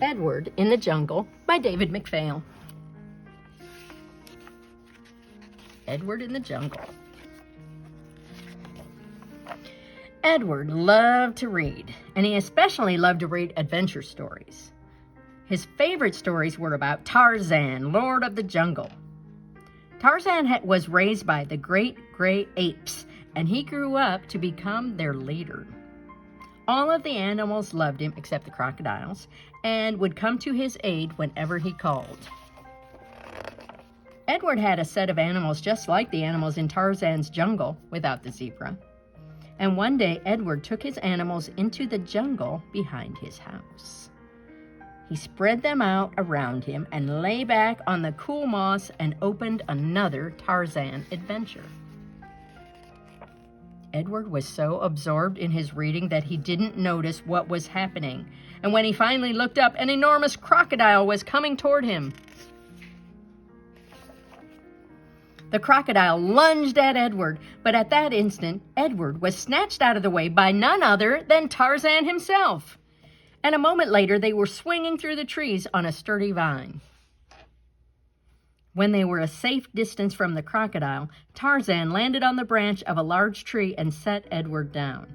Edward in the Jungle by David McPhail. Edward in the Jungle. Edward loved to read, and he especially loved to read adventure stories. His favorite stories were about Tarzan, Lord of the Jungle. Tarzan was raised by the great gray apes, and he grew up to become their leader. All of the animals loved him except the crocodiles, and would come to his aid whenever he called. Edward had a set of animals just like the animals in Tarzan's jungle without the zebra. And one day, Edward took his animals into the jungle behind his house. He spread them out around him and lay back on the cool moss and opened another Tarzan adventure. Edward was so absorbed in his reading that he didn't notice what was happening. And when he finally looked up, an enormous crocodile was coming toward him. The crocodile lunged at Edward, but at that instant, Edward was snatched out of the way by none other than Tarzan himself. And a moment later, they were swinging through the trees on a sturdy vine. When they were a safe distance from the crocodile, Tarzan landed on the branch of a large tree and set Edward down.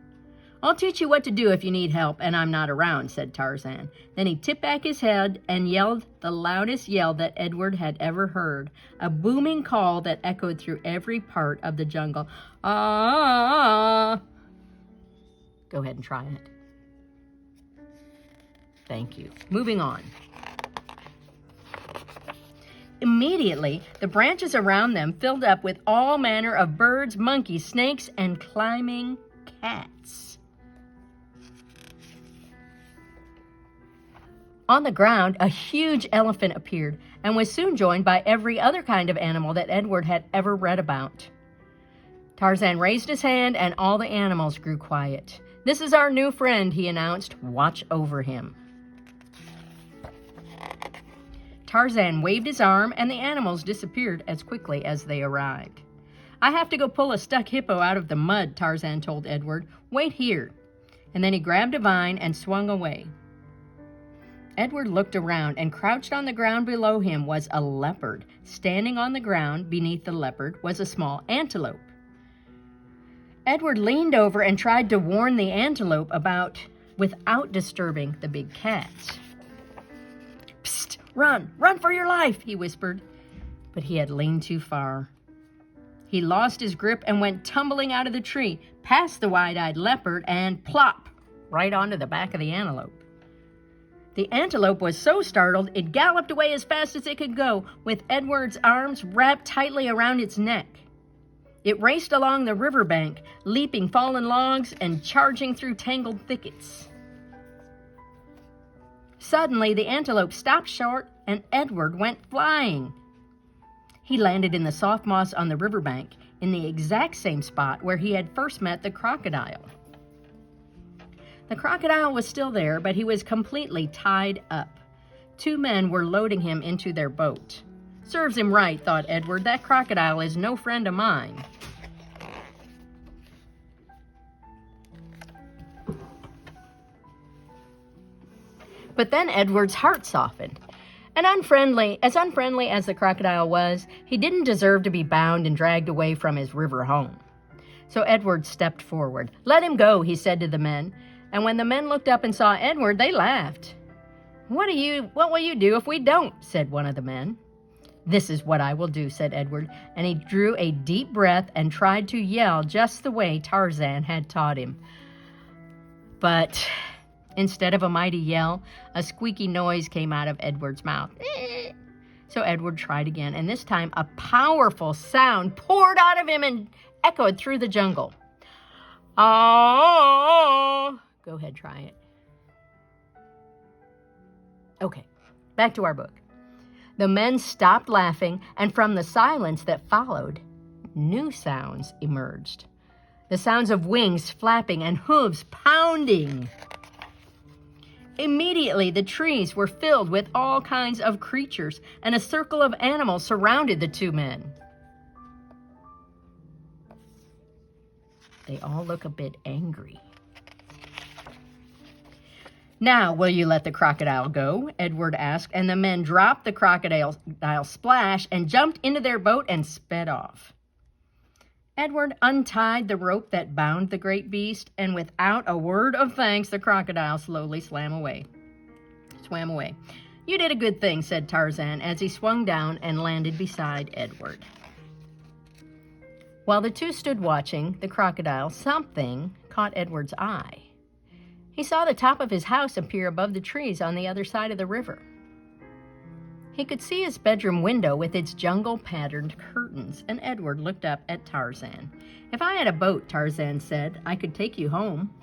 "I'll teach you what to do if you need help and I'm not around," said Tarzan. Then he tipped back his head and yelled the loudest yell that Edward had ever heard, a booming call that echoed through every part of the jungle. Ah! Go ahead and try it. Thank you. Moving on. Immediately, the branches around them filled up with all manner of birds, monkeys, snakes, and climbing cats. On the ground, a huge elephant appeared and was soon joined by every other kind of animal that Edward had ever read about. Tarzan raised his hand and all the animals grew quiet. "This is our new friend," he announced. "Watch over him." Tarzan waved his arm and the animals disappeared as quickly as they arrived. "I have to go pull a stuck hippo out of the mud," Tarzan told Edward. "Wait here." And then he grabbed a vine and swung away. Edward looked around, and crouched on the ground below him was a leopard. Standing on the ground beneath the leopard was a small antelope. Edward leaned over and tried to warn the antelope without disturbing the big cat. "Psst! Run! Run for your life!" he whispered. But he had leaned too far. He lost his grip and went tumbling out of the tree, past the wide-eyed leopard, and plop! Right onto the back of the antelope. The antelope was so startled, it galloped away as fast as it could go, with Edward's arms wrapped tightly around its neck. It raced along the riverbank, leaping fallen logs and charging through tangled thickets. Suddenly, the antelope stopped short, and Edward went flying. He landed in the soft moss on the riverbank, in the exact same spot where he had first met the crocodile. The crocodile was still there, but he was completely tied up. 2 men were loading him into their boat. "Serves him right," thought Edward. "That crocodile is no friend of mine." But then Edward's heart softened. And unfriendly as the crocodile was, he didn't deserve to be bound and dragged away from his river home. So Edward stepped forward. "Let him go," he said to the men. And when the men looked up and saw Edward, they laughed. What will you do if we don't?" said one of the men. "This is what I will do," said Edward, and he drew a deep breath and tried to yell just the way Tarzan had taught him. But instead of a mighty yell, a squeaky noise came out of Edward's mouth. So Edward tried again, and this time a powerful sound poured out of him and echoed through the jungle. "Oh!" Go ahead, try it. Okay, back to our book. The men stopped laughing, and from the silence that followed, new sounds emerged. The sounds of wings flapping and hooves pounding. Immediately, the trees were filled with all kinds of creatures, and a circle of animals surrounded the 2 men. They all look a bit angry. Now, will you let the crocodile go? Edward asked, and the men dropped the crocodile splash and jumped into their boat and sped off. Edward untied the rope that bound the great beast, and without a word of thanks, the crocodile slowly swam away. You did a good thing, said Tarzan as he swung down and landed beside Edward. While the two stood watching the crocodile, something caught Edward's eye. He saw the top of his house appear above the trees on the other side of the river. He could see his bedroom window with its jungle-patterned curtains, and Edward looked up at Tarzan. If I had a boat, Tarzan said, I could take you home.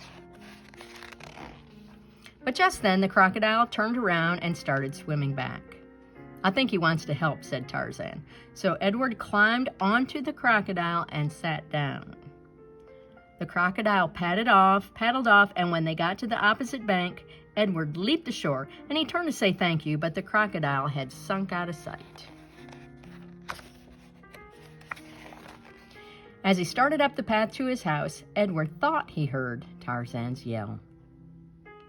But just then, the crocodile turned around and started swimming back. I think he wants to help, said Tarzan. So Edward climbed onto the crocodile and sat down. The crocodile paddled off, and when they got to the opposite bank, Edward leaped ashore, and he turned to say thank you, but the crocodile had sunk out of sight. As he started up the path to his house, Edward thought he heard Tarzan's yell.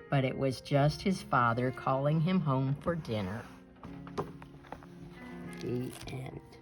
But it was just his father calling him home for dinner. The end.